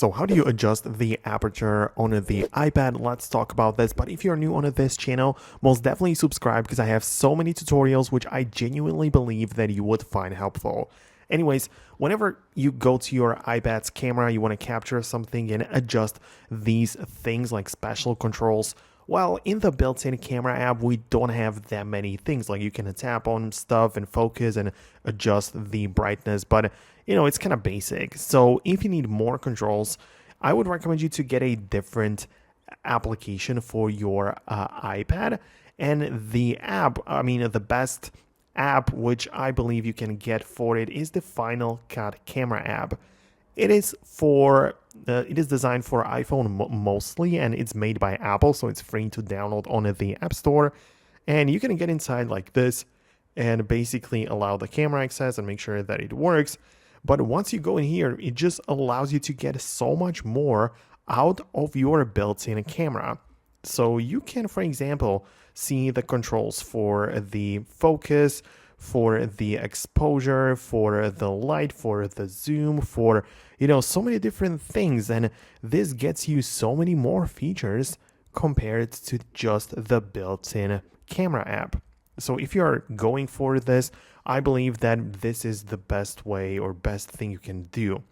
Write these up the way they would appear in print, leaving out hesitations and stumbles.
So how do you adjust the aperture on the iPad? Let's talk about this. But if you're new on this channel, most definitely subscribe because I have so many tutorials which I genuinely believe that you would find helpful. Anyways, whenever you go to your iPad's camera, you want to capture something and adjust these things like special controls. Well, in the built-in camera app, we don't have that many things. Like you can tap on stuff and focus and adjust the brightness, but it's kind of basic. So if you need more controls, I would recommend you to get a different application for your iPad. And the app, the best app which I believe you can get for it is the Final Cut Camera app. It is designed for iPhone mostly, and it's made by Apple, so it's free to download on the App Store. And you can get inside like this and basically allow the camera access and make sure that it works. But once you go in here, it just allows you to get so much more out of your built-in camera. So you can, for example, see the controls for the focus, for the exposure, for the light, for the zoom, for, so many different things. And this gets you so many more features compared to just the built-in camera app. So if you're going for this, I believe that this is the best way or best thing you can do.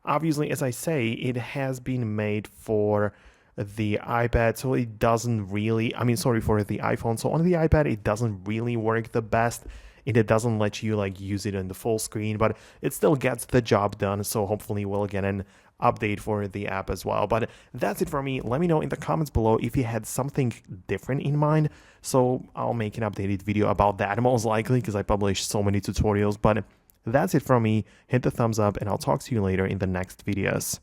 Obviously, as I say, it has been made for the iPad, so it doesn't really, for the iPhone. So on the iPad, it doesn't really work the best. It doesn't let you use it in the full screen, but it still gets the job done. So hopefully we'll get an update for the app as well. But that's it for me. Let me know in the comments below if you had something different in mind. So I'll make an updated video about that most likely because I publish so many tutorials. But that's it from me. Hit the thumbs up and I'll talk to you later in the next videos.